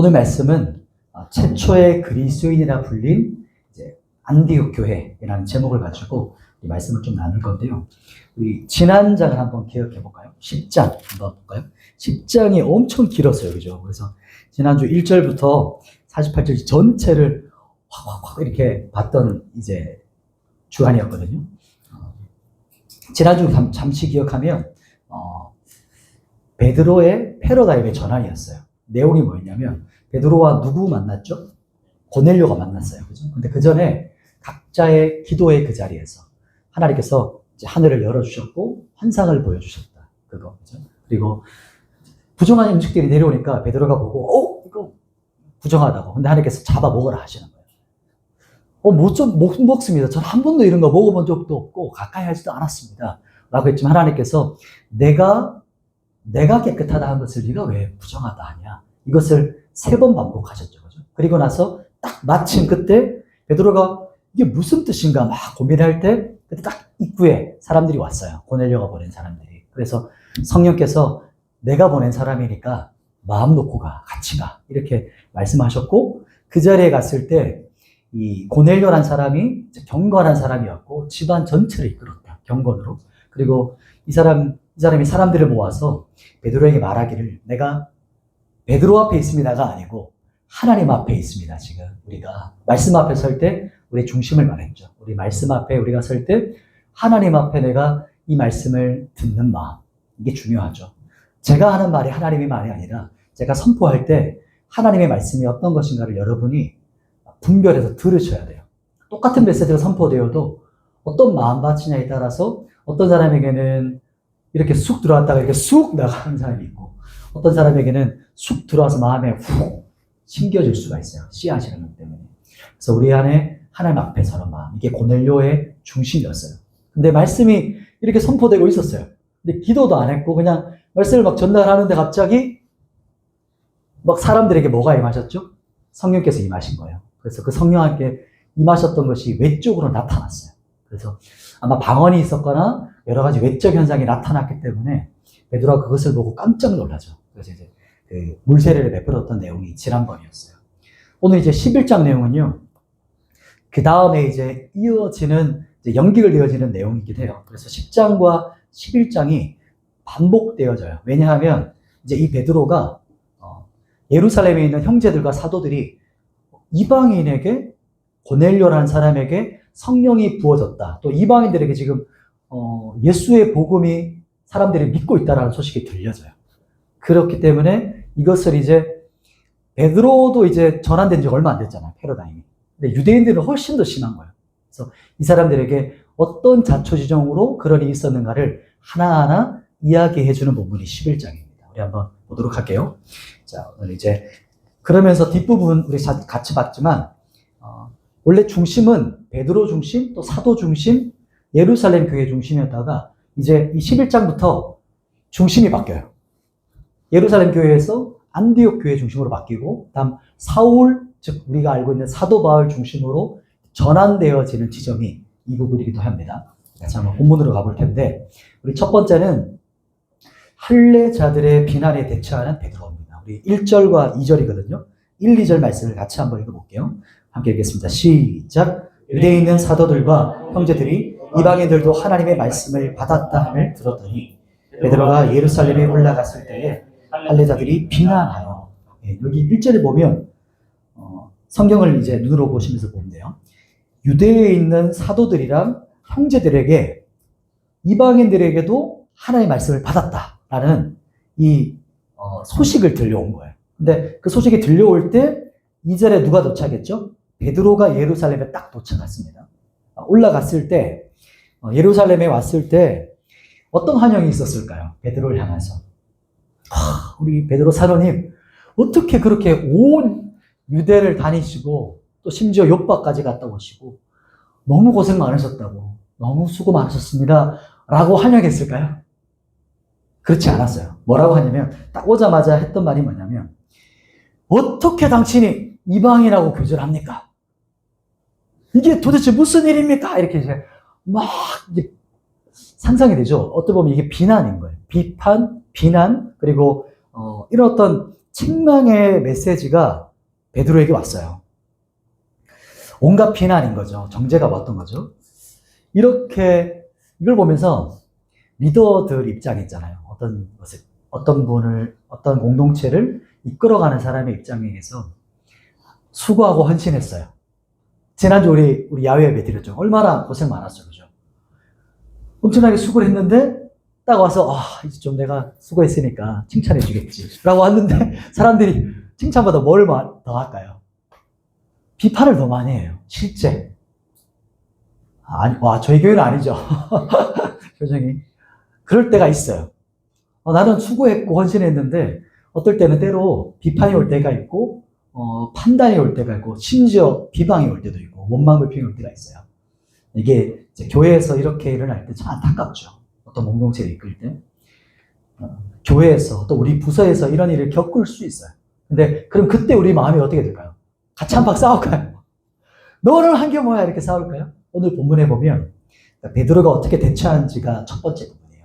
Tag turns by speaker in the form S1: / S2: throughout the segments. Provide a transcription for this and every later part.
S1: 오늘 말씀은 최초의 그리스도인이라 불린 이제 안디옥 교회라는 제목을 가지고 이 말씀을 좀 나눌 건데요. 우리 지난 장을 한번 기억해 볼까요? 10장 한번 볼까요? 10장이 엄청 길었어요. 그죠? 그래서 지난주 1절부터 48절 전체를 확 이렇게 봤던 이제 주간이었거든요. 지난주 잠시 기억하면 베드로의 패러다임의 전환이었어요. 내용이 뭐였냐면 베드로와 누구 만났죠? 고넬료가 만났어요. 그죠? 근데 그 전에 각자의 기도의 그 자리에서 하나님께서 이제 하늘을 열어주셨고 환상을 보여주셨다. 그거. 그죠? 그리고 부정한 음식들이 내려오니까 베드로가 보고, 이거 부정하다고. 근데 하나님께서 잡아 먹으라 하시는 거예요. 못 먹습니다. 전 한 번도 이런 거 먹어본 적도 없고 가까이 하지도 않았습니다. 라고 했지만 하나님께서 내가 깨끗하다 한 것을 네가 왜 부정하다 하냐. 이것을 3번 반복하셨죠. 그죠? 그리고 나서 딱 마침 그때 베드로가 이게 무슨 뜻인가 막 고민할 때 그때 딱 입구에 사람들이 왔어요. 고넬료가 보낸 사람들이. 그래서 성령께서 내가 보낸 사람이니까 마음 놓고 같이 가. 이렇게 말씀하셨고 그 자리에 갔을 때 이 고넬료란 사람이 경건한 사람이었고 집안 전체를 이끌었다. 경건으로. 그리고 이 사람이 사람들을 모아서 베드로에게 말하기를 내가 베드로 앞에 있습니다가 아니고 하나님 앞에 있습니다. 지금 우리가 말씀 앞에 설 때 우리 중심을 말했죠. 우리 말씀 앞에 우리가 설 때 하나님 앞에 내가 이 말씀을 듣는 마음, 이게 중요하죠. 제가 하는 말이 하나님의 말이 아니라 제가 선포할 때 하나님의 말씀이 어떤 것인가를 여러분이 분별해서 들으셔야 돼요. 똑같은 메시지가 선포되어도 어떤 마음밭이냐에 따라서 어떤 사람에게는 이렇게 쑥 들어왔다가 이렇게 쑥 나가는 사람이 있고 어떤 사람에게는 쑥 들어와서 마음에 훅 심겨질 수가 있어요. 씨앗이라는 것 때문에. 그래서 우리 안에 하나님 앞에 서는 마음, 이게 고넬료의 중심이었어요. 근데 말씀이 이렇게 선포되고 있었어요. 근데 기도도 안 했고 그냥 말씀을 막 전달하는데 갑자기 막 사람들에게 뭐가 임하셨죠? 성령께서 임하신 거예요. 그래서 그 성령께 임하셨던 것이 외적으로 나타났어요. 그래서 아마 방언이 있었거나 여러 가지 외적 현상이 나타났기 때문에 베드로가 그것을 보고 깜짝 놀라죠. 그래서 이제 그 물세례를 베풀었던 내용이 지난번이었어요. 오늘 이제 11장 내용은요. 그 다음에 이제 이어지는 이제 연결 되어지는 내용이기도 해요. 그래서 10장과 11장이 반복되어져요. 왜냐하면 이제 이 베드로가 예루살렘에 있는 형제들과 사도들이 이방인에게 고넬료라는 사람에게 성령이 부어졌다. 또 이방인들에게 지금 예수의 복음이 사람들이 믿고 있다라는 소식이 들려져요. 그렇기 때문에 이것을 이제 베드로도 이제 전환된 지 얼마 안 됐잖아요. 패러다임이. 근데 유대인들은 훨씬 더 심한 거예요. 그래서 이 사람들에게 어떤 자초지종으로 그런 일이 있었는가를 하나하나 이야기해주는 부분이 11장입니다. 우리 한번 보도록 할게요. 자, 오늘 이제 그러면서 뒷부분 우리 같이 봤지만 원래 중심은 베드로 중심, 또 사도 중심, 예루살렘 교회 중심이었다가 이제 이 11장부터 중심이 바뀌어요. 예루살렘 교회에서 안디옥 교회 중심으로 바뀌고 다음 사울, 즉 우리가 알고 있는 사도 바울 중심으로 전환되어지는 지점이 이 부분이기도 합니다. 자, 한번 본문으로 가볼 텐데 우리 첫 번째는 할례자들의 비난에 대처하는 베드로입니다. 우리 1절과 2절이거든요. 1, 2절 말씀을 같이 한번 읽어볼게요. 함께 읽겠습니다. 시작. 유대에 있는 사도들과 형제들이 이방인들도 하나님의 말씀을 받았다 함을 들었더니 베드로가 예루살렘에 올라갔을 때에 할례자들이 비난하여 여기 1절에 보면 성경을 이제 눈으로 보시면서 보면 돼요. 유대에 있는 사도들이랑 형제들에게 이방인들에게도 하나님의 말씀을 받았다라는 이 소식을 들려온 거예요. 근데 그 소식이 들려올 때 2절에 누가 도착했죠? 베드로가 예루살렘에 딱 도착했습니다. 올라갔을 때 예루살렘에 왔을 때 어떤 환영이 있었을까요? 베드로를 향해서. 우리 베드로 사도님 어떻게 그렇게 온 유대를 다니시고 또 심지어 요바까지 갔다 오시고 너무 고생 많으셨다고 너무 수고 많으셨습니다 라고 환영했을까요? 그렇지 않았어요. 뭐라고 하냐면 딱 오자마자 했던 말이 뭐냐면 어떻게 당신이 이방인하고 교제를 합니까? 이게 도대체 무슨 일입니까? 이렇게 이제 막 이제 상상이 되죠. 어떻게 보면 이게 비난인 거예요. 비판, 비난, 그리고 이런 어떤 책망의 메시지가 베드로에게 왔어요. 온갖 비난인 거죠. 정죄가 왔던 거죠. 이렇게 이걸 보면서 리더들 입장이 있잖아요. 어떤 분을, 어떤 공동체를 이끌어가는 사람의 입장에서 수고하고 헌신했어요. 지난주 우리 야외 예배 드렸죠. 얼마나 고생 많았어요. 그죠? 엄청나게 수고를 했는데 딱 와서 이제 좀 내가 수고했으니까 칭찬해 주겠지 라고 왔는데 사람들이 칭찬보다 뭘 더 할까요? 비판을 더 많이 해요. 실제. 저희 교회는 아니죠. 표정이. 그럴 때가 있어요. 나는 수고했고 헌신했는데 어떨 때는 때로 비판이 올 때가 있고 판단이 올 때가 있고 심지어 비방이 올 때도 있고 원망을 피울 때가 있어요. 이게 이제 교회에서 이렇게 일어날 때 참 안타깝죠. 어떤 공동체를 이끌 때. 교회에서 또 우리 부서에서 이런 일을 겪을 수 있어요. 근데 그럼 그때 우리 마음이 어떻게 될까요? 같이 한박 싸울까요? 너는 한 게 뭐야? 이렇게 싸울까요? 오늘 본문에 보면 베드로가 어떻게 대처하는지가 첫 번째 부분이에요.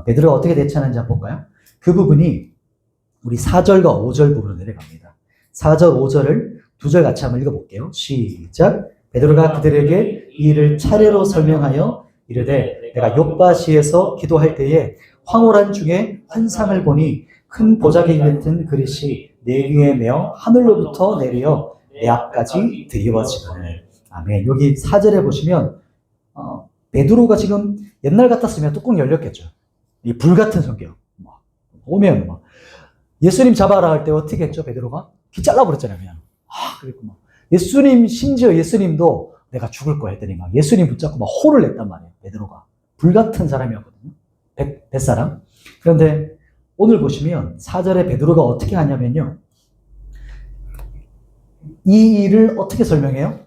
S1: 베드로가 어떻게 대처하는지 한번 볼까요? 그 부분이 우리 4절과 5절 부분으로 내려갑니다. 4절, 5절을 두 절 같이 한번 읽어볼게요. 시작. 베드로가 그들에게 이 일을 차례로 설명하여 이르되 내가 욥바시에서 기도할 때에 황홀한 중에 환상을 보니 큰 보자기 같은 그릇이 내 위에 메어 하늘로부터 내려 내 앞까지 드리워지거늘. 아멘. 여기 4절에 보시면 베드로가 지금 옛날 같았으면 뚜껑 열렸겠죠. 이 불같은 성격. 오면 예수님 잡아라 할 때 어떻게 했죠? 베드로가 귀 잘라버렸잖아요. 그냥. 그랬고 심지어 예수님도 내가 죽을 거야 했더니 예수님 붙잡고 호를 냈단 말이에요. 베드로가. 불같은 사람이었거든요. 뱃사람. 그런데 오늘 보시면 4절에 베드로가 어떻게 하냐면요. 이 일을 어떻게 설명해요?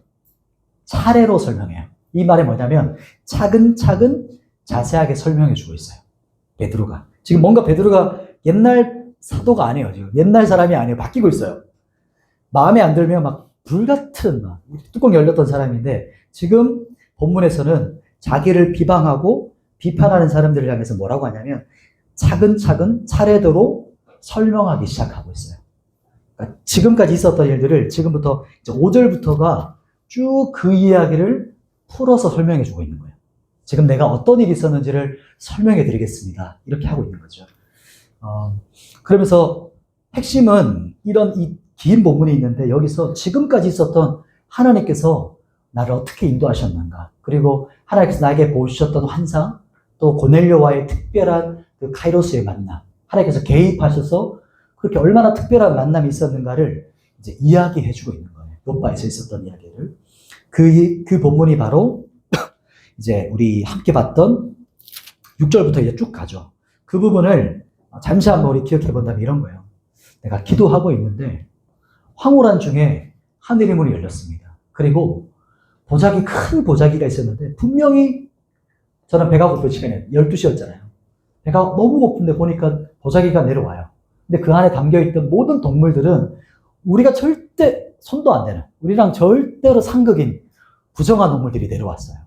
S1: 차례로 설명해요. 이 말이 뭐냐면 차근차근 자세하게 설명해 주고 있어요. 베드로가. 지금 뭔가 베드로가 옛날 사도가 아니에요. 지금 옛날 사람이 아니에요. 바뀌고 있어요. 마음에 안 들면 불같은 뚜껑 열렸던 사람인데 지금 본문에서는 자기를 비방하고 비판하는 사람들을 향해서 뭐라고 하냐면 차근차근 차례대로 설명하기 시작하고 있어요. 그러니까 지금까지 있었던 일들을 지금부터 이제 5절부터가 쭉 그 이야기를 풀어서 설명해 주고 있는 거예요. 지금 내가 어떤 일이 있었는지를 설명해 드리겠습니다. 이렇게 하고 있는 거죠. 그러면서 핵심은 이 긴 본문이 있는데 여기서 지금까지 있었던 하나님께서 나를 어떻게 인도하셨는가, 그리고 하나님께서 나에게 보여주셨던 환상, 또 고넬료와의 특별한 그 카이로스의 만남, 하나님께서 개입하셔서 그렇게 얼마나 특별한 만남이 있었는가를 이제 이야기해 주고 있는 거예요. 욥바에서 있었던 이야기를. 그 본문이 바로 이제 우리 함께 봤던 6절부터 이제 쭉 가죠. 그 부분을 잠시 한번 우리 기억해 본다면 이런 거예요. 내가 기도하고 있는데 황홀한 중에 하늘의 문이 열렸습니다. 그리고 큰 보자기가 있었는데 분명히 저는 배가 고픈 시간에 12시였잖아요. 배가 너무 고픈데 보니까 보자기가 내려와요. 근데 그 안에 담겨있던 모든 동물들은 우리가 절대 손도 안 대는, 우리랑 절대로 상극인 부정한 동물들이 내려왔어요.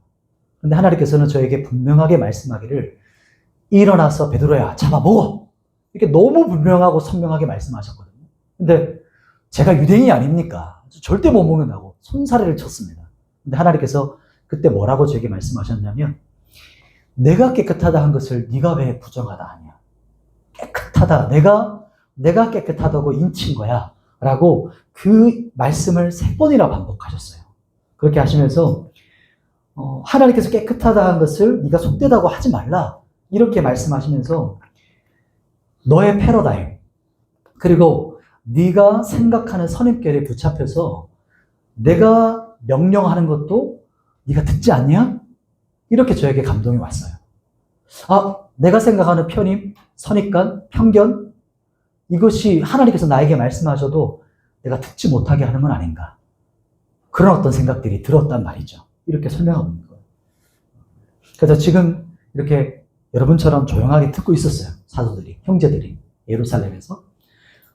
S1: 근데 하나님께서는 저에게 분명하게 말씀하기를 일어나서 베드로야 잡아먹어, 이렇게 너무 분명하고 선명하게 말씀하셨거든요. 근데 제가 유대인이 아닙니까? 절대 못 먹는다고 손사래를 쳤습니다. 근데 하나님께서 그때 뭐라고 저에게 말씀하셨냐면 내가 깨끗하다 한 것을 네가 왜 부정하다 하냐. 깨끗하다. 내가 깨끗하다고 인친 거야. 라고 그 말씀을 3번이나 반복하셨어요. 그렇게 하시면서 하나님께서 깨끗하다 한 것을 네가 속되다고 하지 말라. 이렇게 말씀하시면서 너의 패러다임, 그리고 네가 생각하는 선입견에 붙잡혀서 내가 명령하는 것도 네가 듣지 않냐? 이렇게 저에게 감동이 왔어요. 내가 생각하는 편입, 선입관, 편견, 이것이 하나님께서 나에게 말씀하셔도 내가 듣지 못하게 하는 건 아닌가. 그런 어떤 생각들이 들었단 말이죠. 이렇게 설명하고 있는 거예요. 그래서 지금 이렇게 여러분처럼 조용하게 듣고 있었어요. 사도들이, 형제들이 예루살렘에서.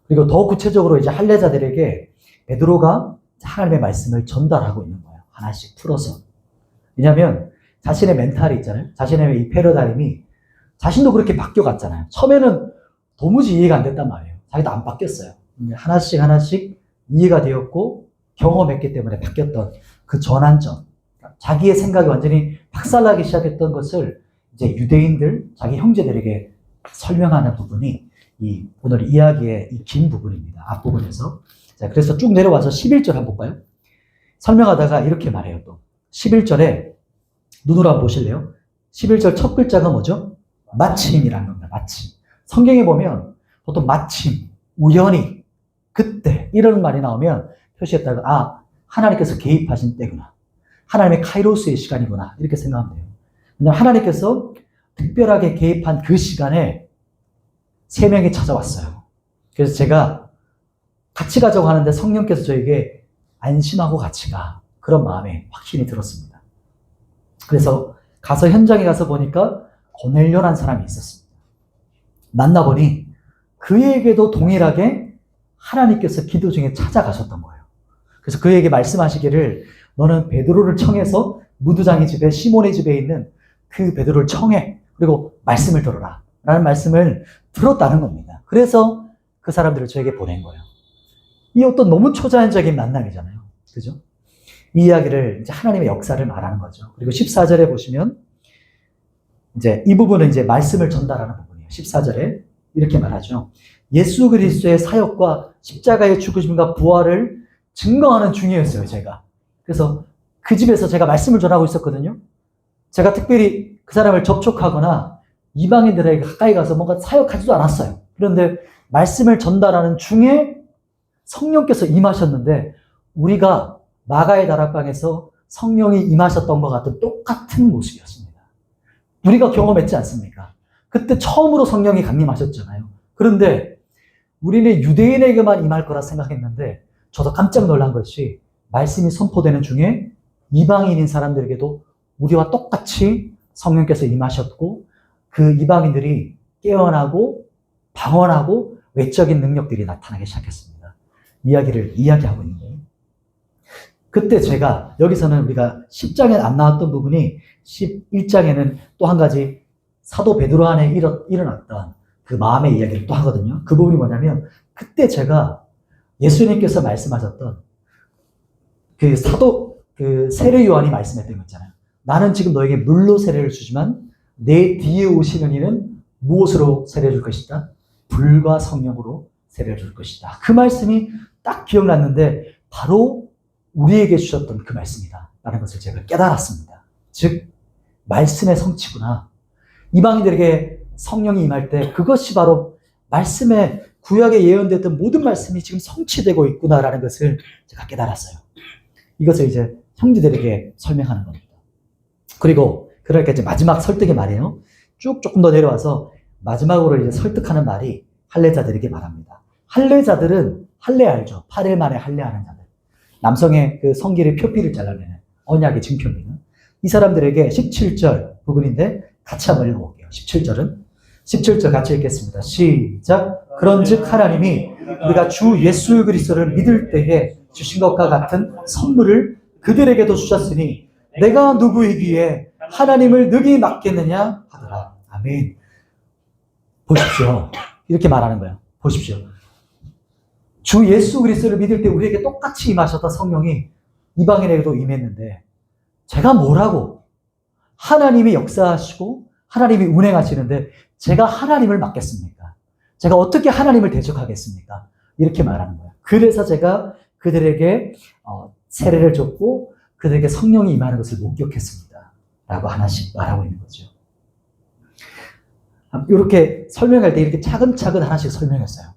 S1: 그리고 더 구체적으로 이제 할례자들에게 베드로가 하나님의 말씀을 전달하고 있는 거예요. 하나씩 풀어서. 왜냐하면 자신의 멘탈이 있잖아요. 자신의 이 패러다임이 자신도 그렇게 바뀌어갔잖아요. 처음에는 도무지 이해가 안 됐단 말이에요. 자기도 안 바뀌었어요. 하나씩 하나씩 이해가 되었고 경험했기 때문에 바뀌었던 그 전환점, 자기의 생각이 완전히 박살나기 시작했던 것을 이제 유대인들, 자기 형제들에게 설명하는 부분이 이 오늘 이야기의 이 긴 부분입니다. 앞부분에서. 자, 그래서 쭉 내려와서 11절 한번 볼까요? 설명하다가 이렇게 말해요. 또 11절에 눈으로 한번 보실래요? 11절 첫 글자가 뭐죠? 마침이라는 겁니다. 마침. 성경에 보면 보통 마침, 우연히, 그때 이런 말이 나오면 표시했다가 아, 하나님께서 개입하신 때구나. 하나님의 카이로스의 시간이구나. 이렇게 생각하면 돼요. 왜냐하면 하나님께서 특별하게 개입한 그 시간에 세 명이 찾아왔어요. 그래서 제가 같이 가자고 하는데 성령께서 저에게 안심하고 같이 가. 그런 마음에 확신이 들었습니다. 그래서 가서 현장에 가서 보니까 고넬료라는 사람이 있었습니다. 만나보니 그에게도 동일하게 하나님께서 기도 중에 찾아가셨던 거예요. 그래서 그에게 말씀하시기를 너는 베드로를 청해서 무두장의 집에 시몬의 집에 있는 그 베드로를 청해. 그리고 말씀을 들어라. 라는 말씀을 들었다는 겁니다. 그래서 그 사람들을 저에게 보낸 거예요. 이 어떤 너무 초자연적인 만남이잖아요. 그죠? 이 이야기를 이제 하나님의 역사를 말하는 거죠. 그리고 14절에 보시면 이제 이 부분은 이제 말씀을 전달하는 부분이에요. 14절에 이렇게 말하죠. 예수 그리스도의 사역과 십자가의 죽으심과 부활을 증거하는 중이었어요, 제가. 그래서 그 집에서 제가 말씀을 전하고 있었거든요. 제가 특별히 그 사람을 접촉하거나 이방인들에게 가까이 가서 뭔가 사역하지도 않았어요. 그런데 말씀을 전달하는 중에 성령께서 임하셨는데 우리가 마가의 다락방에서 성령이 임하셨던 것 같은 똑같은 모습이었습니다. 우리가 경험했지 않습니까? 그때 처음으로 성령이 강림하셨잖아요. 그런데 우리는 유대인에게만 임할 거라 생각했는데 저도 깜짝 놀란 것이 말씀이 선포되는 중에 이방인인 사람들에게도 우리와 똑같이 성령께서 임하셨고 그 이방인들이 깨어나고 방언하고 외적인 능력들이 나타나기 시작했습니다. 이야기를 이야기하고 있는 거예요. 그때 제가 여기서는 우리가 10장에 안 나왔던 부분이 11장에는 또 한 가지 사도 베드로 안에 일어났던 그 마음의 이야기를 또 하거든요. 그 부분이 뭐냐면 그때 제가 예수님께서 말씀하셨던 그 사도 그 세례 요한이 말씀했던 거 있잖아요. 나는 지금 너에게 물로 세례를 주지만 내 뒤에 오시는 이는 무엇으로 세례를 줄 것이다? 불과 성령으로 세례를 줄 것이다. 그 말씀이 딱 기억났는데 바로 우리에게 주셨던 그 말씀이다 라는 것을 제가 깨달았습니다. 즉 말씀의 성취구나. 이방인들에게 성령이 임할 때 그것이 바로 말씀에 구약에 예언됐던 모든 말씀이 지금 성취되고 있구나라는 것을 제가 깨달았어요. 이것을 이제 형제들에게 설명하는 겁니다. 그리고 그러니까 이제 마지막 설득의 말이에요. 쭉 조금 더 내려와서 마지막으로 이제 설득하는 말이 할례자들에게 말합니다. 할례자들은 할례 알죠? 8일 만에 할례하는 자들. 남성의 그 성기를 표피를 잘라내는 언약의 증표입니다. 이 사람들에게 17절 부분인데 같이 한번 읽어볼게요. 17절 같이 읽겠습니다. 시작. 그런즉 하나님이 우리가 주 예수 그리스도를 믿을 때에 주신 것과 같은 선물을 그들에게도 주셨으니 내가 누구이기에 하나님을 능히 맡겠느냐 하더라. 아멘. 보십시오. 이렇게 말하는 거예요. 보십시오. 주 예수 그리스도를 믿을 때 우리에게 똑같이 임하셨던 성령이 이방인에게도 임했는데 제가 뭐라고 하나님이 역사하시고 하나님이 운행하시는데 제가 하나님을 맡겠습니까? 제가 어떻게 하나님을 대적하겠습니까? 이렇게 말하는 거예요. 그래서 제가 그들에게 세례를 줬고 그들에게 성령이 임하는 것을 목격했습니다. 라고 하나씩 말하고 있는 거죠. 이렇게 설명할 때 이렇게 차근차근 하나씩 설명했어요.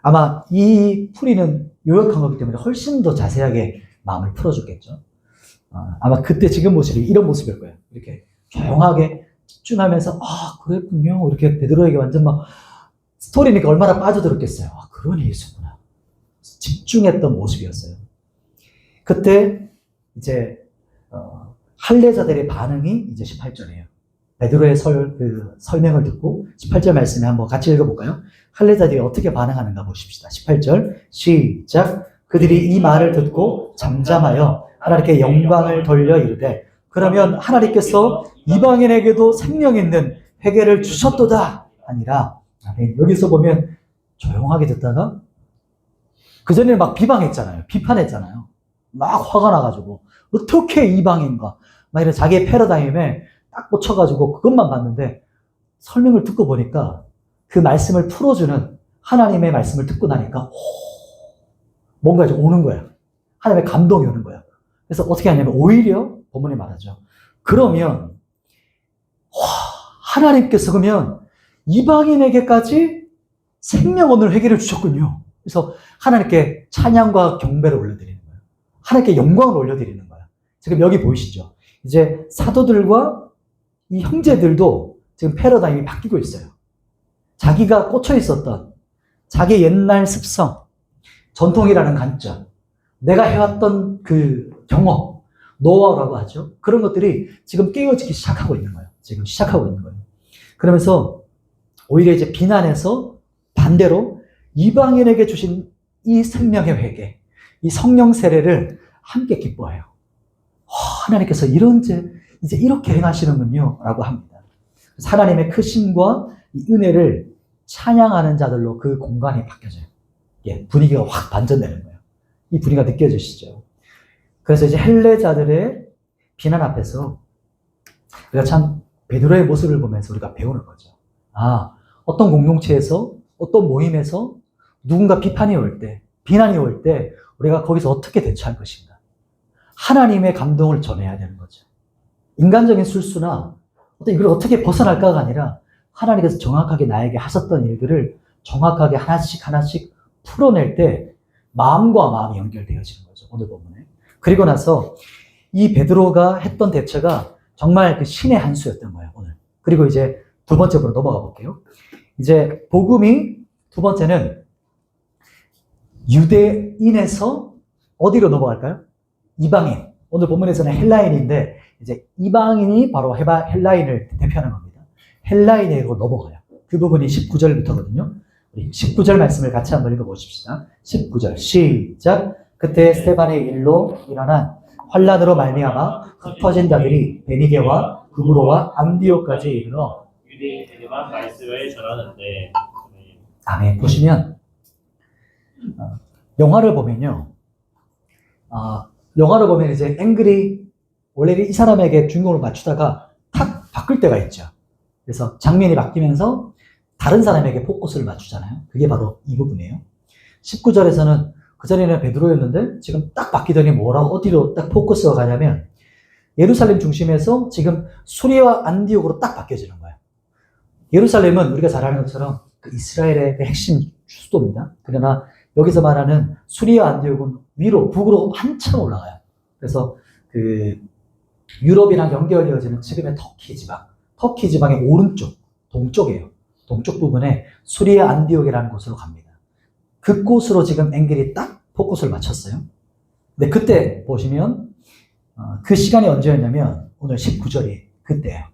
S1: 아마 이 풀이는 요약한 거기 때문에 훨씬 더 자세하게 마음을 풀어줬겠죠. 아마 그때 지금 모습이 이런 모습일 거예요. 이렇게 조용하게 집중하면서 그랬군요. 이렇게 베드로에게 완전 막 스토리니까 얼마나 빠져들었겠어요. 그런 예수구나. 집중했던 모습이었어요. 그때 이제 할례자들의 반응이 이제 18절이에요. 베드로의 설명을 듣고 18절 말씀에 한번 같이 읽어볼까요? 할례자들이 어떻게 반응하는가 보십시다. 18절 시작. 그들이 이 말을 듣고 잠잠하여 하나님께 영광을 돌려 이르되 그러면 하나님께서 이방인에게도 생명 있는 회개를 주셨도다 아니라. 여기서 보면 조용하게 듣다가 그전에 막 비방했잖아요. 비판했잖아요. 막 화가 나가지고 어떻게 이방인가 막 이런 자기의 패러다임에 딱 꽂혀가지고 그것만 봤는데 설명을 듣고 보니까 그 말씀을 풀어주는 하나님의 말씀을 듣고 나니까 뭔가 좀 오는 거예요. 하나님의 감동이 오는 거예요. 그래서 어떻게 하냐면 오히려 본문에 말하죠. 그러면 하나님께서 그러면 이방인에게까지 생명원을 회개를 주셨군요. 그래서 하나님께 찬양과 경배를 올려드리는 거예요. 하나님께 영광을 올려드리는 거예요. 지금 여기 보이시죠? 이제 사도들과 이 형제들도 지금 패러다임이 바뀌고 있어요. 자기가 꽂혀 있었던 자기 옛날 습성, 전통이라는 관점, 내가 해왔던 그 경험, 노하우라고 하죠. 그런 것들이 지금 깨어지기 시작하고 있는 거예요. 지금 시작하고 있는 거예요. 그러면서 오히려 이제 비난에서 반대로 이방인에게 주신 이 생명의 회개, 이 성령 세례를 함께 기뻐해요. 하나님께서 이제 이렇게 행하시는군요. 라고 합니다. 그래서 하나님의 크심과 이 은혜를 찬양하는 자들로 그 공간이 바뀌어져요. 예, 분위기가 확 반전되는 거예요. 이 분위기가 느껴지시죠? 그래서 이제 헬레자들의 비난 앞에서 우리가 참 베드로의 모습을 보면서 우리가 배우는 거죠. 아, 어떤 공동체에서, 어떤 모임에서 누군가 비판이 올 때, 비난이 올 때 우리가 거기서 어떻게 대처할 것인가. 하나님의 감동을 전해야 되는 거죠. 인간적인 술수나 어떤 이걸 어떻게 벗어날까가 아니라 하나님께서 정확하게 나에게 하셨던 일들을 정확하게 하나씩 풀어낼 때 마음과 마음이 연결되어지는 거죠. 오늘 본문에. 그리고 나서 이 베드로가 했던 대처가 정말 그 신의 한 수였던 거예요. 오늘. 그리고 이제 두 번째로 넘어가 볼게요. 이제 복음이 두 번째는 유대인에서 어디로 넘어갈까요? 이방인. 오늘 본문에서는 헬라인인데 이제 이방인이 바로 헬라인을 대표하는 겁니다. 헬라인으로 넘어가요. 그 부분이 19절부터거든요. 우리 19절 말씀을 같이 한번 읽어보십시다. 19절 시작. 그때 스데반의 일로 일어난 환란으로 말미암아 흩어진 자들이 베니게와 구브로와 안디옥까지 이르러
S2: 유대인에게만 말씀을 전하는데.
S1: 아멘. 보시면 영화를 보면요. 영화를 보면 이제 앵글이 원래 이 사람에게 주인공을 맞추다가 탁 바꿀 때가 있죠. 그래서 장면이 바뀌면서 다른 사람에게 포커스를 맞추잖아요. 그게 바로 이 부분이에요. 19절에서는 그전에는 베드로였는데 지금 딱 바뀌더니 어디로 딱 포커스가 가냐면 예루살렘 중심에서 지금 수리와 안디옥으로 딱 바뀌어지는 거예요. 예루살렘은 우리가 잘 아는 것처럼 그 이스라엘의 그 핵심 수도입니다. 그러나 여기서 말하는 수리와 안디옥은 위로 북으로 한참 올라가요. 그래서 그 유럽이랑 연결되어지는 지금의 터키 지방의 오른쪽, 동쪽이에요. 동쪽 부분에 수리아 안디옥이라는 곳으로 갑니다. 그곳으로 지금 앵겔이 딱 포커스를 맞췄어요. 근데 그때 보시면 그 시간이 언제였냐면 오늘 19절이 그때예요.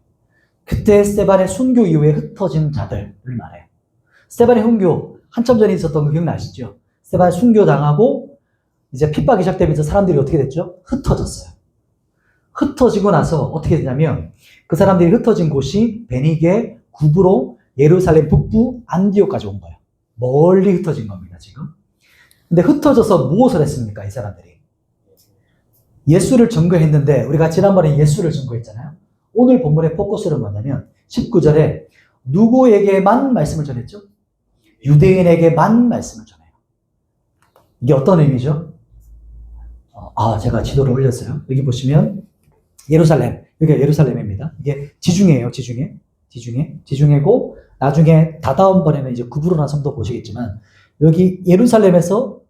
S1: 그때 스데반의 순교 이후에 흩어진 자들을 말해요. 스데반의 순교 한참 전에 있었던 거 기억나시죠? 스데반 순교당하고 이제 핍박이 시작되면서 사람들이 어떻게 됐죠? 흩어졌어요. 흩어지고 나서 어떻게 되냐면 그 사람들이 흩어진 곳이 베니게, 구브로, 예루살렘 북부, 안디옥까지 온 거예요. 멀리 흩어진 겁니다, 지금. 근데 흩어져서 무엇을 했습니까, 이 사람들이? 예수를 증거했는데, 우리가 지난번에 예수를 증거했잖아요. 오늘 본문의 포커스는 뭐냐면, 19절에 누구에게만 말씀을 전했죠? 유대인에게만 말씀을 전해요. 이게 어떤 의미죠? 제가 지도를 올렸어요. 여기 보시면, 예루살렘. 여기가 예루살렘입니다. 이게 지중해예요, 지중해고, 나중에 다다음번에는 이제 구브로라는 섬도 보시겠지만, 여기 예루살렘에서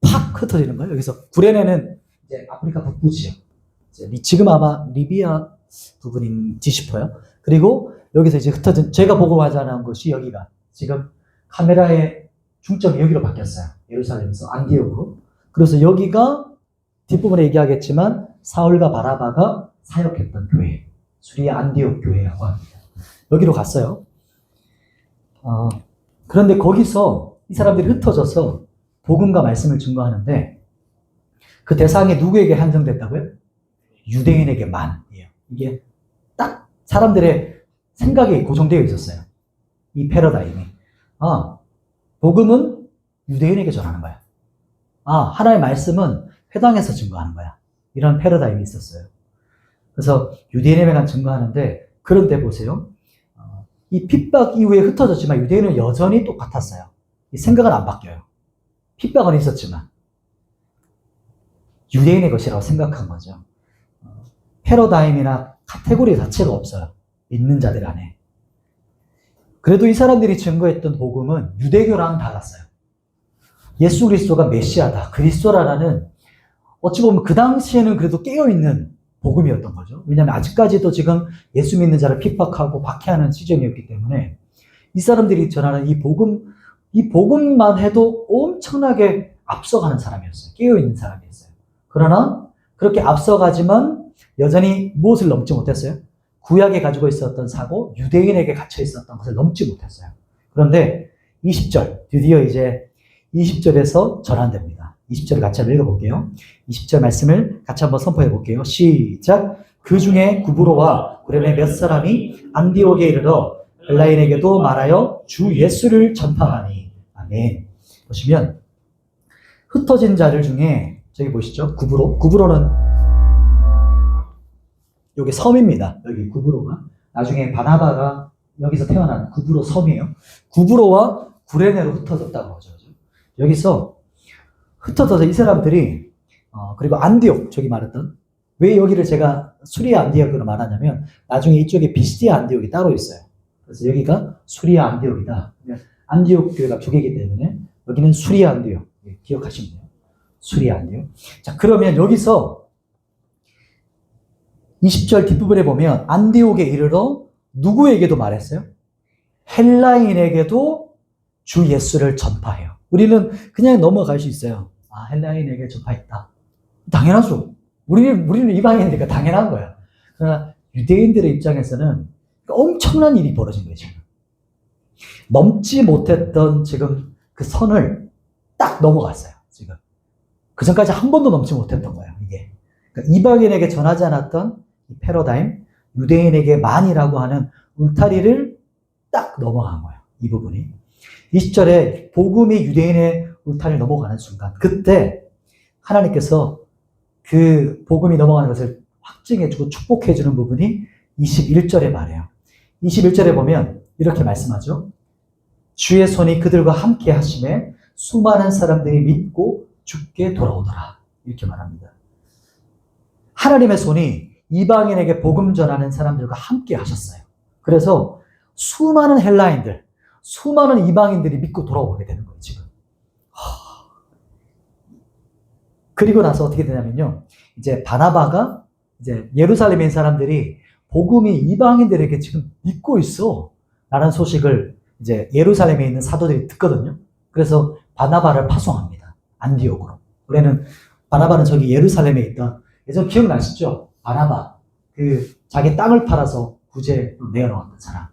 S1: 팍 흩어지는 거예요. 여기서 구레네는 이제 아프리카 북부 지역. 지금 아마 리비아 부분인지 싶어요. 그리고 여기서 이제 흩어진, 제가 보고 하자는 것이 여기가 지금 카메라의 중점이 여기로 바뀌었어요. 예루살렘에서 안디옥으로. 그래서 여기가 뒷부분에 얘기하겠지만 사울과 바라바가 사역했던 교회, 수리아 안디옥 교회라고 합니다. 여기로 갔어요. 그런데 거기서 이 사람들이 흩어져서 복음과 말씀을 증거하는데 그 대상이 누구에게 한정됐다고요? 유대인에게만이에요. 이게 딱 사람들의 생각이 고정되어 있었어요. 이 패러다임이. 복음은 유대인에게 전하는 거야. 하나님의 말씀은 회당에서 증거하는 거야. 이런 패러다임이 있었어요. 그래서 유대인에 대한 증거하는데, 그런데 보세요. 이 핍박 이후에 흩어졌지만 유대인은 여전히 똑같았어요. 이 생각은 안 바뀌어요. 핍박은 있었지만 유대인의 것이라고 생각한 거죠. 패러다임이나 카테고리 자체가 없어요. 믿는 자들 안에. 그래도 이 사람들이 증거했던 복음은 유대교랑 달랐어요. 예수 그리스도가 메시아다, 그리스도라는, 어찌 보면 그 당시에는 그래도 깨어있는 복음이었던 거죠. 왜냐하면 아직까지도 지금 예수 믿는 자를 핍박하고 박해하는 시점이었기 때문에 이 사람들이 전하는 이 복음만 해도 엄청나게 앞서가는 사람이었어요. 깨어있는 사람이었어요. 그러나 그렇게 앞서가지만 여전히 무엇을 넘지 못했어요? 구약에 가지고 있었던 사고, 유대인에게 갇혀 있었던 것을 넘지 못했어요. 그런데 20절, 드디어 이제 20절에서 전환됩니다. 20절을 같이 한번 읽어볼게요. 20절 말씀을 같이 한번 선포해 볼게요. 시작. 그 중에 구브로와 구레네 몇 사람이 안디옥에 이르러 헬라인에게도 말하여 주 예수를 전파하니. 아멘. 보시면 흩어진 자들 중에 저기 보시죠. 구브로는 여기 섬입니다. 여기 구브로가. 나중에 바나바가 여기서 태어난 구브로 섬이에요. 구브로와 구레네로 흩어졌다고 하죠. 여기서 흩어져서 이 사람들이 그리고 안디옥, 저기 말했던, 왜 여기를 제가 수리아 안디옥으로 말하냐면 나중에 이쪽에 비시디아 안디옥이 따로 있어요. 그래서 여기가 수리아 안디옥이다. 안디옥 교회가 두 개이기 때문에 여기는 수리아 안디옥. 기억하시면 돼요. 수리아 안디옥. 자, 그러면 여기서 20절 뒷부분에 보면 안디옥에 이르러 누구에게도 말했어요? 헬라인에게도 주 예수를 전파해요. 우리는 그냥 넘어갈 수 있어요. 헬라인에게 전파했다. 당연하죠. 우리는 이방인이니까 당연한 거야. 그러나 유대인들의 입장에서는 엄청난 일이 벌어진 거예요, 지금. 넘지 못했던 지금 그 선을 딱 넘어갔어요, 지금. 그 전까지 한 번도 넘지 못했던 거예요, 이게. 그러니까 이방인에게 전하지 않았던 이 패러다임, 유대인에게만이라고 하는 울타리를 딱 넘어간 거예요, 이 부분이. 20절에 복음이 유대인의 울타리를 넘어가는 순간, 그때 하나님께서 그 복음이 넘어가는 것을 확증해주고 축복해주는 부분이 21절에 말해요. 21절에 보면 이렇게 말씀하죠. 주의 손이 그들과 함께 하심에 수많은 사람들이 믿고 죽게 돌아오더라. 이렇게 말합니다. 하나님의 손이 이방인에게 복음 전하는 사람들과 함께 하셨어요. 그래서 수많은 헬라인들, 수많은 이방인들이 믿고 돌아오게 되는 거예요, 지금. 그리고 나서 어떻게 되냐면요. 이제 바나바가 이제 예루살렘에 있는 사람들이 복음이 이방인들에게 지금 믿고 있어. 라는 소식을 이제 예루살렘에 있는 사도들이 듣거든요. 그래서 바나바를 파송합니다. 안디옥으로. 원래는 바나바는 저기 예루살렘에 있던, 예전 기억나시죠? 바나바. 자기 땅을 팔아서 구제로 내어놓았던 사람.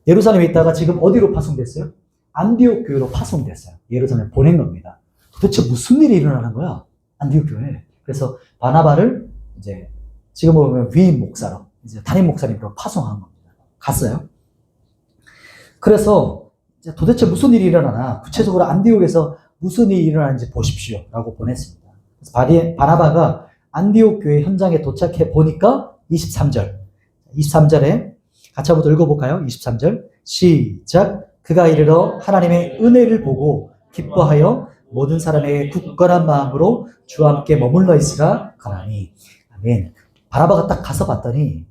S1: 예루살렘에 있다가 지금 어디로 파송됐어요? 안디옥 교회로 파송됐어요. 예루살렘에 보낸 겁니다. 도대체 무슨 일이 일어나는 거야? 안디옥 교회. 그래서 바나바를 이제 지금 보면 위임 목사로, 이제 담임 목사님으로 파송한 겁니다. 갔어요. 그래서 이제 도대체 무슨 일이 일어나나, 구체적으로 안디옥에서 무슨 일이 일어나는지 보십시오. 라고 보냈습니다. 그래서 바나바가 안디옥 교회 현장에 도착해 보니까 23절에 같이 한번 읽어볼까요? 23절 시작. 그가 이르러 하나님의 은혜를 보고 기뻐하여 모든 사람에게 굳건한 마음으로 주와 함께 머물러 있으라 가나니. 아멘. 바나바가 딱 가서 봤더니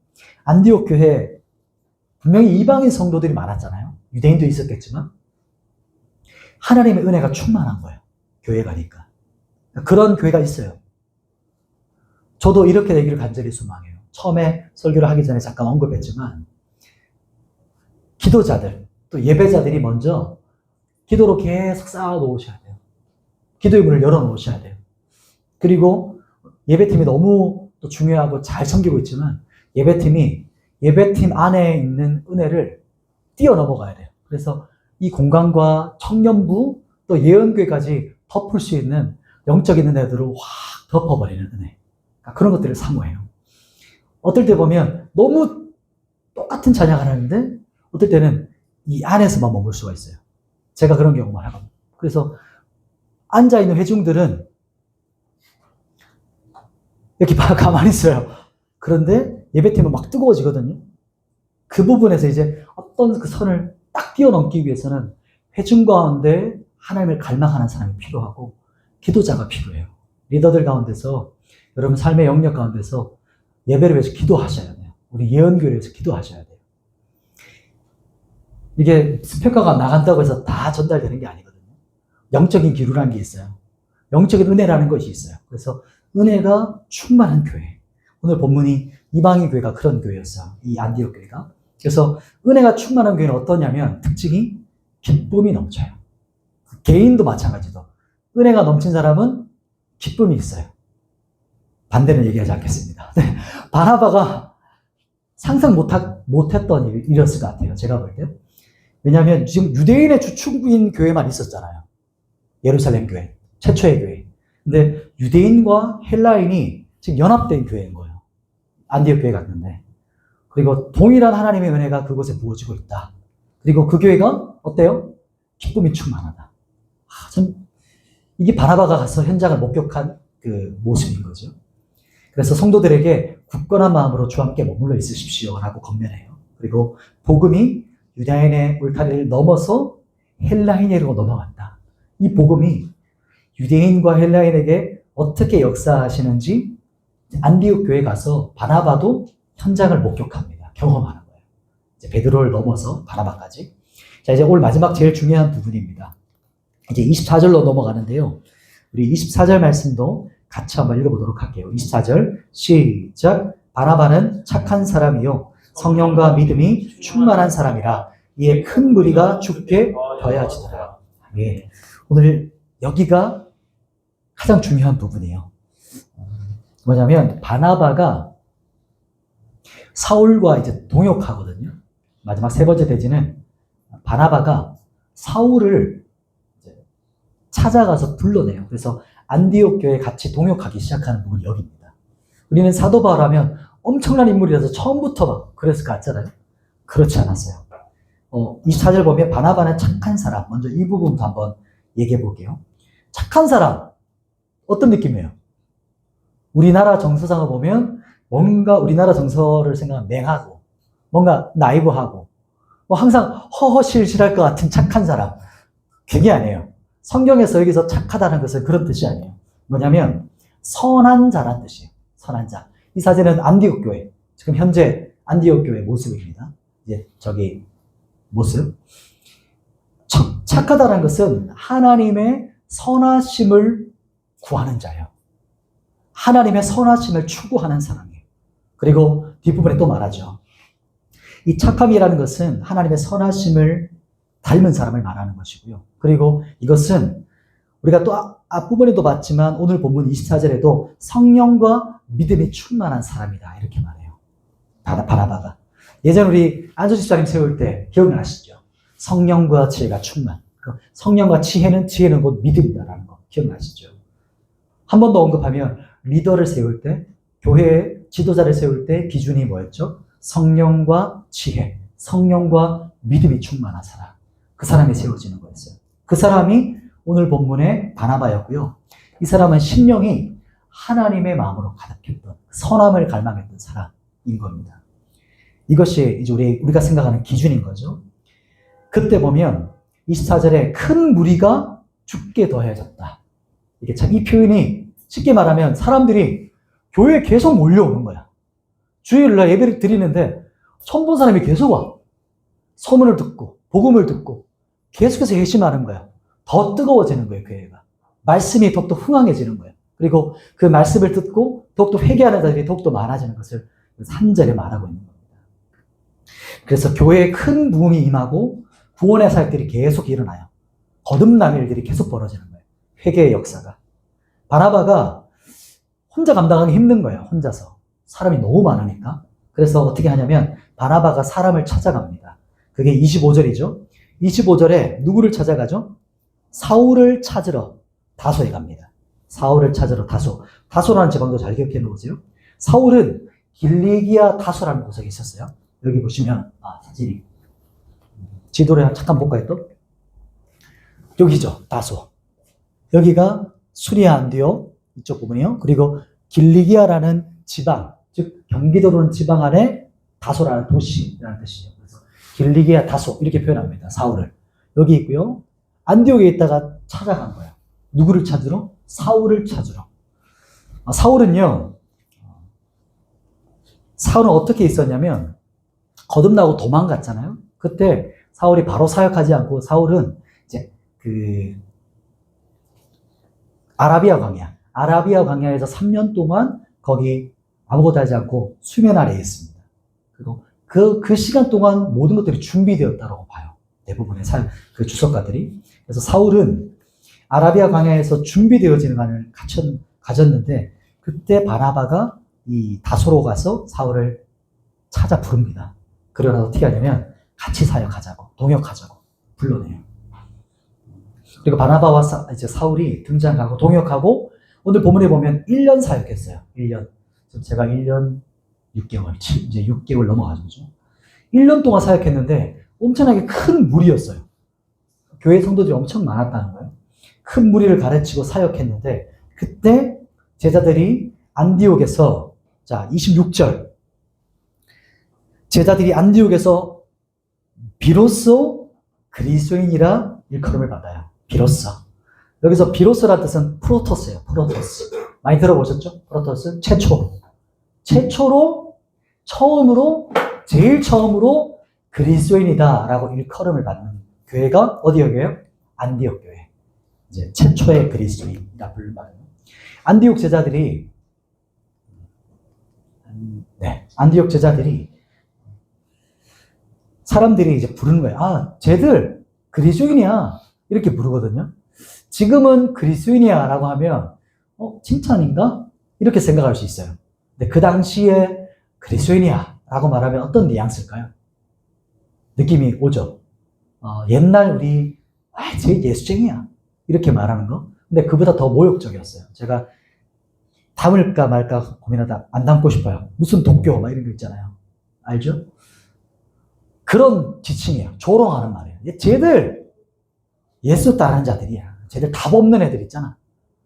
S1: 안디옥 교회 분명히 이방인 성도들이 많았잖아요. 유대인도 있었겠지만 하나님의 은혜가 충만한 거예요. 교회 가니까. 그런 교회가 있어요. 저도 이렇게 되기를 간절히 소망해요. 처음에 설교를 하기 전에 잠깐 언급했지만 기도자들, 또 예배자들이 먼저 기도로 계속 쌓아놓으셔야 돼요. 기도의 문을 열어놓으셔야 돼요. 그리고 예배팀이 너무 또 중요하고 잘 섬기고 있지만 예배팀 안에 있는 은혜를 뛰어넘어가야 돼요. 그래서 이 공간과 청년부 또 예언교회까지 덮을 수 있는 영적인 은혜들을 확 덮어버리는 은혜. 그러니까 그런 것들을 사모해요. 어떨 때 보면 너무 똑같은 찬양을 하는데 어떨 때는 이 안에서만 머물 수가 있어요. 제가 그런 경험을 하거든요. 그래서 앉아있는 회중들은 이렇게 가만히 있어요. 그런데 예배팀은 막 뜨거워지거든요. 그 부분에서 이제 어떤 그 선을 딱 뛰어넘기 위해서는 회중 가운데 하나님을 갈망하는 사람이 필요하고 기도자가 필요해요. 리더들 가운데서 여러분 삶의 영역 가운데서 예배를 위해서 기도하셔야 돼요. 우리 예언교회를 위해서 기도하셔야 돼요. 이게 스피커가 나간다고 해서 다 전달되는 게 아니거든요. 영적인 기류라는 게 있어요. 영적인 은혜라는 것이 있어요. 그래서 은혜가 충만한 교회. 오늘 본문이 이방인 교회가 그런 교회였어요. 이 안디옥 교회가. 그래서 은혜가 충만한 교회는 어떠냐면 특징이 기쁨이 넘쳐요. 개인도 마찬가지도. 은혜가 넘친 사람은 기쁨이 있어요. 반대는 얘기하지 않겠습니다. 네. 바나바가 상상 못했던 일이었을 것 같아요. 제가 볼 때. 왜냐하면 지금 유대인의 주축인 교회만 있었잖아요. 예루살렘 교회. 최초의 교회. 근데 유대인과 헬라인이 지금 연합된 교회인 거예요. 안디옥 교회 같은데. 그리고 동일한 하나님의 은혜가 그곳에 부어지고 있다. 그리고 그 교회가 어때요? 기쁨이 충만하다. 참 이게 바나바가 가서 현장을 목격한 그 모습인 거죠. 그래서 성도들에게 굳건한 마음으로 주와 함께 머물러 있으십시오라고 권면해요. 그리고 복음이 유다인의 울타리를 넘어서 헬라인에로 넘어간다. 이 복음이 유대인과 헬라인에게 어떻게 역사하시는지 안디옥 교회 가서 바나바도 현장을 목격합니다. 경험하는 거예요. 이제 베드로를 넘어서 바나바까지. 자, 이제 오늘 마지막 제일 중요한 부분입니다. 이제 24절로 넘어가는데요. 우리 24절 말씀도 같이 한번 읽어보도록 할게요. 24절 시작. 바나바는 착한 사람이요 성령과 믿음이 충만한 사람이라 이에 큰 무리가 죽게 더해지더라. 예. 오늘 여기가 가장 중요한 부분이에요. 뭐냐면 바나바가 사울과 이제 동역하거든요. 마지막 세 번째 대지는 바나바가 사울을 찾아가서 불러내요. 그래서 안디옥 교회에 같이 동역하기 시작하는 부분이 여기입니다. 우리는 사도 바울하면 엄청난 인물이라서 처음부터 막 그랬을 것 같잖아요. 그렇지 않았어요. 24절 보면 바나바는 착한 사람. 먼저 이 부분부터 한번 얘기해 볼게요. 착한 사람. 어떤 느낌이에요? 우리나라 정서상을 보면 뭔가 우리나라 정서를 생각하면 맹하고 뭔가 나이브하고 뭐 항상 허허실실할 것 같은 착한 사람. 그게 아니에요. 성경에서 여기서 착하다는 것은 그런 뜻이 아니에요. 뭐냐면 선한 자란 뜻이에요. 선한 자. 이 사진은 안디옥 교회. 지금 현재 안디옥 교회 모습입니다. 이제 저기 모습. 착하다는 것은 하나님의 선하심을 구하는 자예요. 하나님의 선하심을 추구하는 사람이에요. 그리고 뒷부분에 또 말하죠. 이 착함이라는 것은 하나님의 선하심을 닮은 사람을 말하는 것이고요. 그리고 이것은 우리가 또 앞부분에도 봤지만 오늘 본문 24절에도 성령과 믿음이 충만한 사람이다. 이렇게 말해요. 바나바가. 예전 우리 안수 집사님 세울 때 기억나시죠? 성령과 지혜가 충만. 성령과 지혜는 곧 믿음이다라는 거 기억나시죠? 한 번 더 언급하면 리더를 세울 때, 교회의 지도자를 세울 때 기준이 뭐였죠? 성령과 지혜, 성령과 믿음이 충만한 사람. 그 사람이 세워지는 거였어요. 그 사람이 오늘 본문의 바나바였고요. 이 사람은 심령이 하나님의 마음으로 가득했던 선함을 갈망했던 사람인 겁니다. 이것이 이제 우리가 생각하는 기준인 거죠. 그때 보면 24절에 큰 무리가 죽게 더해졌다. 이게 참 이 표현이 쉽게 말하면 사람들이 교회에 계속 몰려오는 거야. 주일날 예배를 드리는데 처음 본 사람이 계속 와. 소문을 듣고 복음을 듣고 계속해서 회심하는 거야. 더 뜨거워지는 거예요, 교회가. 말씀이 더욱더 흥황해지는 거예요. 그리고 그 말씀을 듣고 더욱더 회개하는 자들이 더욱더 많아지는 것을 3절에 말하고 있는 겁니다. 그래서 교회에 큰 부흥이 임하고 구원의 사역들이 계속 일어나요. 거듭남의 일들이 계속 벌어지는 거예요. 회개의 역사가. 바나바가 혼자 감당하기 힘든 거예요. 혼자서. 사람이 너무 많으니까. 그래서 어떻게 하냐면 바나바가 사람을 찾아갑니다. 그게 25절이죠. 25절에 누구를 찾아가죠? 사울을 찾으러 다소에 갑니다. 사울을 찾으러 다소. 다소라는 지방도 잘 기억해 놓으세요. 사울은 길리기아 다소라는 곳에 있었어요. 여기 보시면 사진이 지도를 잠깐 볼까요 또? 여기죠. 다소. 여기가 수리아 안디옥 이쪽 부분이요. 그리고 길리기아라는 지방, 즉 경기도라는 지방 안에 다소라는 도시라는 뜻이죠. 그래서 길리기아 다소 이렇게 표현합니다. 사울을. 여기 있고요. 안디옥에 있다가 찾아간 거예요. 누구를 찾으러? 사울을 찾으러. 사울은 어떻게 있었냐면 거듭나고 도망갔잖아요. 그때 사울이 바로 사역하지 않고 사울은 이제 아라비아 광야에서 3년 동안 거기 아무것도 하지 않고 수면 아래에 있습니다. 그리고 그 시간 동안 모든 것들이 준비되었다고 봐요. 대부분의 그 주석가들이. 그래서 사울은 아라비아 광야에서 준비되어지는 간을 가졌는데 그때 바나바가 이 다소로 가서 사울을 찾아 부릅니다. 그러나 어떻게 하냐면 같이 사역하자고, 동역하자고 불러내요. 그리고 바나바와 이제 사울이 등장하고 동역하고 오늘 본문에 보면 1년 사역했어요. 1년. 제가 1년 6개월, 이제 6개월 넘어가죠. 1년 동안 사역했는데 엄청나게 큰 무리였어요. 교회 성도들이 엄청 많았다는 거예요. 큰 무리를 가르치고 사역했는데 그때 제자들이 안디옥에서 자 26절 제자들이 안디옥에서 비로소 그리스도인이라 일컬음을 받아요. 비로소. 여기서 비로소라는 뜻은 프로토스예요. 프로토스. 많이 들어보셨죠? 프로토스. 최초로 제일 처음으로 그리스도인이다라고 일컬음을 받는 교회가 어디 교회예요? 안디옥 교회. 이제 최초의 그리스도인이라 부르는 말이에요. 안디옥 제자들이 사람들이 이제 부르는 거예요. 쟤들 그리스도인이야. 이렇게 부르거든요. 지금은 그리스도인이야 라고 하면 칭찬인가? 이렇게 생각할 수 있어요. 근데 그 당시에 그리스도인이야 라고 말하면 어떤 뉘앙스일까요? 느낌이 오죠. 옛날 우리 쟤 예수쟁이야 이렇게 말하는 거. 근데 그보다 더 모욕적이었어요. 제가 담을까 말까 고민하다 안 담고 싶어요. 무슨 도쿄 막 이런 거 있잖아요. 알죠? 그런 지칭이에요. 조롱하는 말이에요. 쟤들 예수 따르는 자들이야. 쟤들 답 없는 애들 있잖아.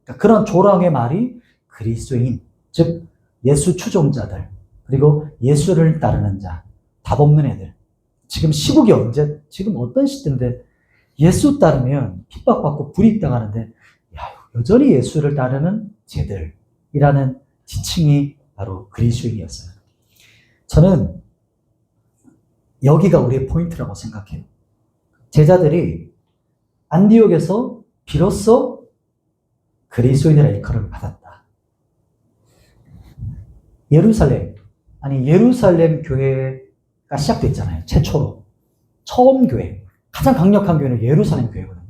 S1: 그러니까 그런 조롱의 말이 그리스도인, 즉 예수 추종자들, 그리고 예수를 따르는 자, 답 없는 애들. 지금 시국이 지금 어떤 시대인데 예수 따르면 핍박받고 불이익당하는데 여전히 예수를 따르는 쟤들이라는 지칭이 바로 그리스도인이었어요. 저는 여기가 우리의 포인트라고 생각해요. 제자들이 안디옥에서 비로소 그리스도인이라 일컬음을 받았다. 예루살렘 교회가 시작됐잖아요. 최초로. 처음 교회. 가장 강력한 교회는 예루살렘 교회거든요.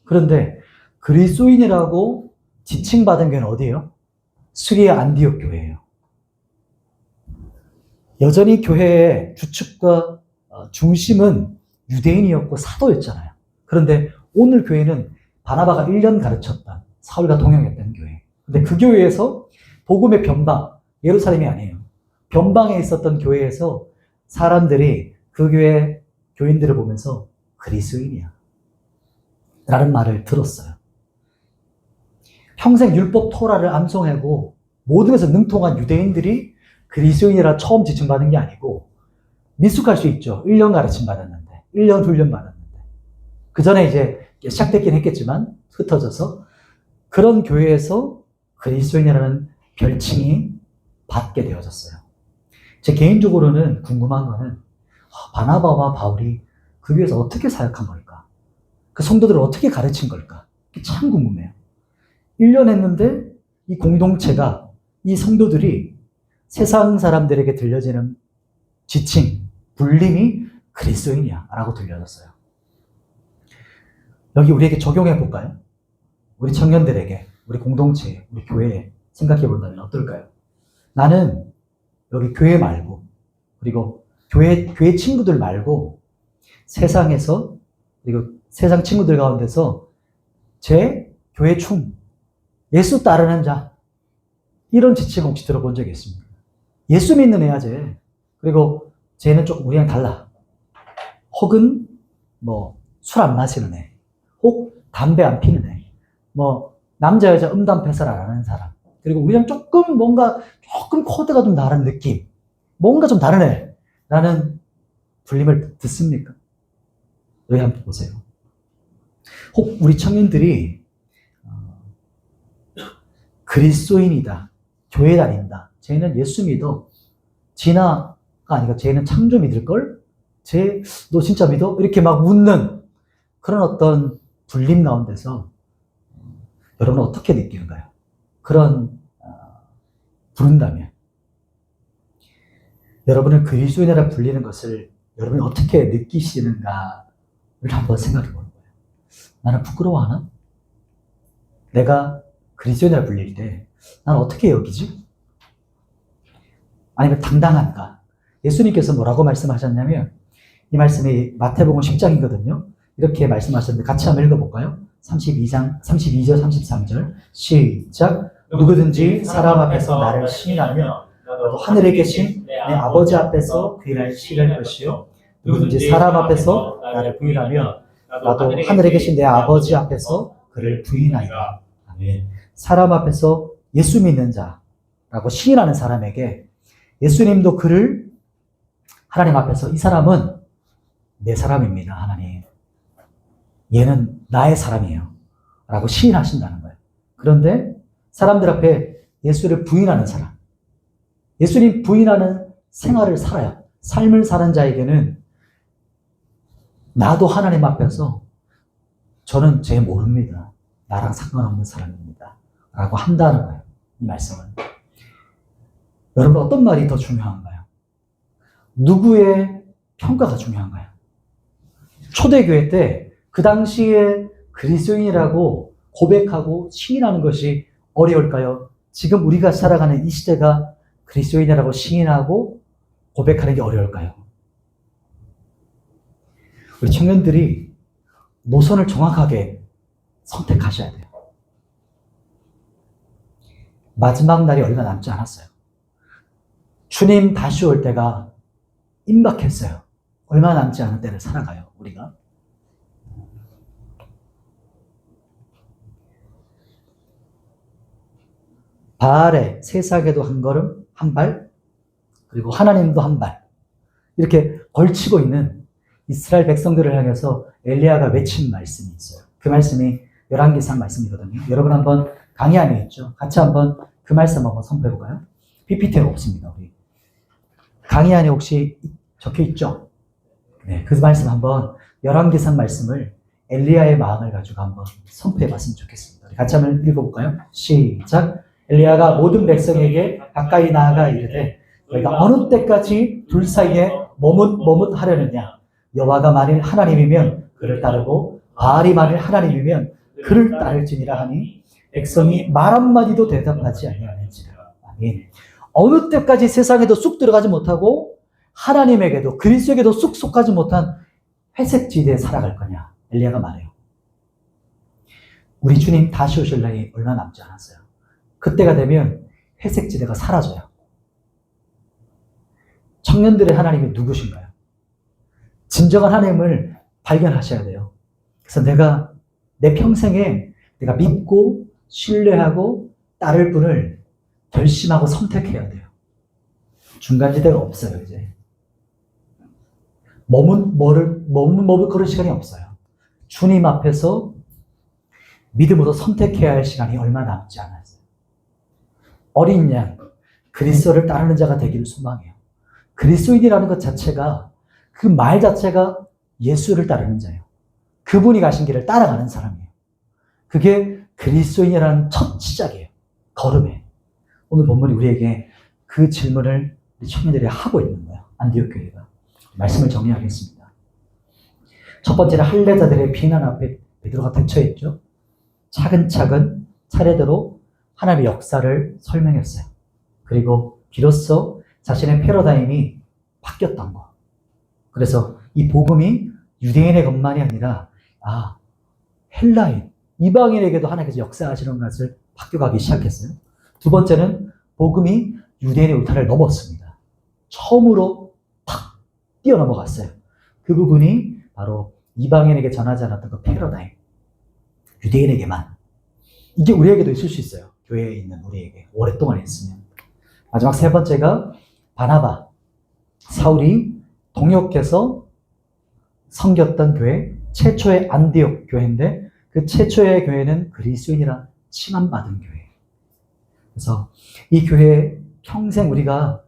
S1: 그런데 그리스도인이라고 지칭받은 교회는 어디예요? 시리아 안디옥 교회예요. 여전히 교회의 주축과 중심은 유대인이었고 사도였잖아요. 그런데 오늘 교회는 바나바가 1년 가르쳤던 사울과 동행했던 교회. 근데 그 교회에서 복음의 변방, 예루살렘이 아니에요. 변방에 있었던 교회에서 사람들이 그 교회 교인들을 보면서 그리스도인이야 라는 말을 들었어요. 평생 율법 토라를 암송하고 모든 것에 능통한 유대인들이 그리스도인이라 처음 지칭받은 게 아니고 미숙할 수 있죠. 1년 가르침 받았는데 1년 훈련 받았는데 그 전에 이제 시작됐긴 했겠지만 흩어져서 그런 교회에서 그리스도인이라는 별칭이 받게 되어졌어요. 제 개인적으로는 궁금한 거는 바나바와 바울이 그 교회에서 어떻게 사역한 걸까? 그 성도들을 어떻게 가르친 걸까? 참 궁금해요. 1년 했는데 이 공동체가, 이 성도들이 세상 사람들에게 들려지는 지칭, 불림이 그리스도인이야 라고 들려졌어요. 여기 우리에게 적용해 볼까요? 우리 청년들에게, 우리 공동체에, 우리 교회에 생각해 본다면 어떨까요? 나는 여기 교회 말고, 그리고 교회 친구들 말고 세상에서, 그리고 세상 친구들 가운데서 제 교회 충, 예수 따르는 자, 이런 지칭 혹시 들어본 적이 있습니까? 예수 믿는 애야, 쟤. 그리고 쟤는 조금 우리랑 달라. 혹은 술 안 마시는 애. 혹 담배 안 피는 애. 남자 여자 음담 패설 안 하는 사람. 그리고 우리랑 조금 코드가 좀 다른 느낌, 뭔가 좀 다르네 라는 불림을 듣습니까? 여기 한번 보세요. 혹 우리 청년들이 그리스도인이다, 교회 다닌다, 쟤는 예수 믿어, 진아가 아니라 쟤는 창조 믿을걸? 너 진짜 믿어? 이렇게 막 묻는 그런 어떤 불림 가운데서 여러분은 어떻게 느끼는가요? 그런 부른다면 여러분을 그리스도인이라 불리는 것을 여러분이 어떻게 느끼시는가를 한번 생각해 보는 거예요. 나는 부끄러워하나? 내가 그리스도인이라 불릴 때 나는 어떻게 여기지? 아니면 당당한가? 예수님께서 뭐라고 말씀하셨냐면 이 말씀이 마태복음 10장이거든요. 이렇게 말씀하셨는데 같이 한번 읽어볼까요? 32절, 33절 시작. 누구든지 사람 앞에서 나를 시인하며 나도 하늘에 계신 내 아버지 앞에서 그를 시인할 것이요. 누구든지 사람 앞에서 나를 부인하며 나도 하늘에 계신 내 아버지 앞에서 그를 부인하리라. 아멘. 사람 앞에서 예수 믿는 자라고 시인하는 사람에게 예수님도 그를 하나님 앞에서 이 사람은 내 사람입니다. 하나님. 얘는 나의 사람이에요. 라고 시인하신다는 거예요. 그런데 사람들 앞에 예수를 부인하는 사람, 예수님 부인하는 생활을 살아요. 삶을 사는 자에게는 나도 하나님 앞에서 저는 쟤 모릅니다. 나랑 상관없는 사람입니다. 라고 한다는 거예요. 이 말씀은. 여러분 어떤 말이 더 중요한가요? 누구의 평가가 중요한가요? 초대교회 때 그 당시에 그리스도인이라고 고백하고 시인하는 것이 어려울까요? 지금 우리가 살아가는 이 시대가 그리스도인이라고 시인하고 고백하는 게 어려울까요? 우리 청년들이 노선을 정확하게 선택하셔야 돼요. 마지막 날이 얼마 남지 않았어요. 주님 다시 올 때가 임박했어요. 얼마 남지 않은 때를 살아가요, 우리가. 바알에 세상에도 한 걸음, 한 발, 그리고 하나님도 한 발. 이렇게 걸치고 있는 이스라엘 백성들을 향해서 엘리야가 외친 말씀이 있어요. 그 말씀이 열왕기상 말씀이거든요. 여러분 한번 강의 안에 있죠? 같이 한번 그 말씀 한번 선포해볼까요? PPT가 없습니다, 우리. 강의 안에 혹시 적혀 있죠? 네, 그 말씀 한번 열왕기상 말씀을 엘리야의 마음을 가지고 한번 선포해봤으면 좋겠습니다. 우리 같이 한번 읽어볼까요? 시작. 엘리야가 모든 백성에게 가까이 나아가 이르되 너희가 어느 때까지 둘 사이에 머뭇하려느냐? 여호와가 만일 하나님이면 그를 따르고 바알이 만일 하나님이면 그를 따를지니라 하니 백성이 말 한마디도 대답하지 아니하는지라. 아멘. 어느 때까지 세상에도 쑥 들어가지 못하고 하나님에게도 그리스도에게도 쑥 속하지 못한 회색지대에 살아갈 거냐? 엘리야가 말해요. 우리 주님 다시 오실 날이 얼마 남지 않았어요. 그때가 되면 회색지대가 사라져요. 청년들의 하나님이 누구신가요? 진정한 하나님을 발견하셔야 돼요. 그래서 내가 내 평생에 내가 믿고 신뢰하고 따를 분을 결심하고 선택해야 돼요. 중간지대가 없어요, 이제. 머뭇거릴 시간이 없어요. 주님 앞에서 믿음으로 선택해야 할 시간이 얼마 남지 않았어요. 어린 양, 그리스도를 따르는 자가 되기를 소망해요. 그리스도인이라는 것 자체가, 그 말 자체가 예수를 따르는 자예요. 그분이 가신 길을 따라가는 사람이에요. 그게 그리스도인이라는 첫 시작이에요. 걸음에. 오늘 본문이 우리에게 그 질문을 우리 청년들이 하고 있는 거예요. 안디옥 교회가. 말씀을 정리하겠습니다. 첫 번째는 할례자들의 비난 앞에 베드로가 대처했죠. 차근차근 차례대로 하나님의 역사를 설명했어요. 그리고 비로소 자신의 패러다임이 바뀌었던 거. 그래서 이 복음이 유대인의 것만이 아니라 헬라인, 이방인에게도 하나님께서 역사하시는 것을 바뀌어가기 시작했어요. 두 번째는 복음이 유대인의 울타리를 넘었습니다. 처음으로 탁 뛰어넘어갔어요. 그 부분이 바로 이방인에게 전하지 않았던 그 패러다임, 유대인에게만. 이게 우리에게도 있을 수 있어요. 교회에 있는 우리에게 오랫동안 있으면. 마지막 세 번째가 바나바, 사울이 동역해서 섬겼던 교회, 최초의 안디옥 교회인데 그 최초의 교회는 그리스도인이라 칭함받은 교회. 그래서 이 교회에 평생 우리가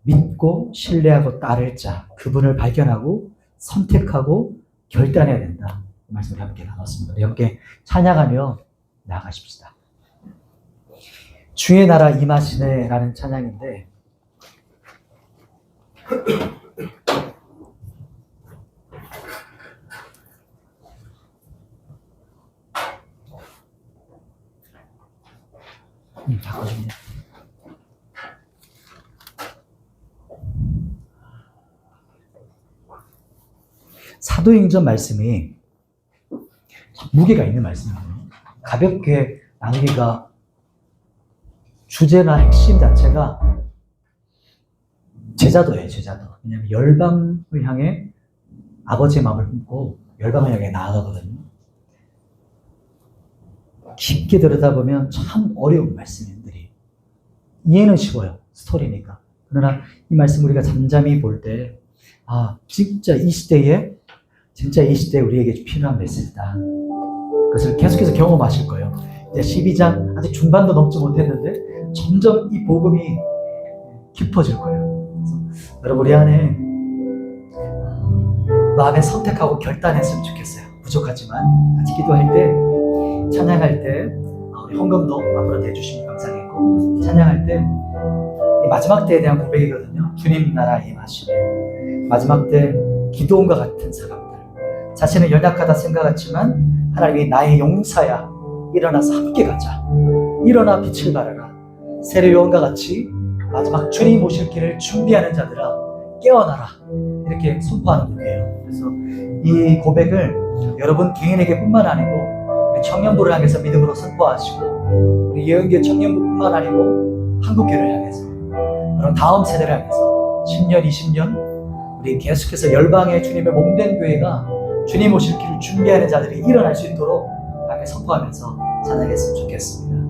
S1: 믿고 신뢰하고 따를 자, 그분을 발견하고 선택하고 결단해야 된다. 그 말씀을 함께 나눴습니다. 우리 함께 찬양하며 나아가십시다. 주의 나라 임하시네 라는 찬양인데 잠깐만요. 사도행전 말씀이 무게가 있는 말씀이에요. 가볍게 나누기가 주제나 핵심 자체가 제자도예요, 제자도. 왜냐하면 열방을 향해 아버지의 마음을 품고 열방을 향해 나아가거든요. 깊게 들여다보면 참 어려운 말씀들이 이해는 쉬워요, 스토리니까. 그러나 이 말씀 우리가 잠잠히 볼 때 진짜 이 시대에 우리에게 필요한 메시지다. 그것을 계속해서 경험하실 거예요. 이제 12장 아직 중반도 넘지 못했는데 점점 이 복음이 깊어질 거예요. 그래서 여러분 우리 안에 마음에 선택하고 결단했으면 좋겠어요. 부족하지만 같이 기도할 때, 찬양할 때 우리 헌금도 앞으로 대주시면 감사하겠고, 찬양할 때 이 마지막 때에 대한 고백이거든요. 주님 나라 임하시네. 마지막 때 기도원과 같은 사람들, 자신은 연약하다 생각했지만 하나님이 나의 용사야, 일어나서 함께 가자, 일어나 빛을 발하라, 세례 요한과 같이 마지막 주님 오실 길을 준비하는 자들아 깨어나라, 이렇게 선포하는 곡이에요. 그래서 이 고백을 여러분 개인에게 뿐만 아니고 우리 청년부를 향해서 믿음으로 선포하시고, 우리 예언교회 청년부뿐만 아니고 한국교회를 향해서, 그런 다음 세대를 향해서 10년, 20년 우리 계속해서 열방의 주님의 몸된 교회가 주님 오실 길을 준비하는 자들이 일어날 수 있도록 함께 선포하면서 찬양했으면 좋겠습니다.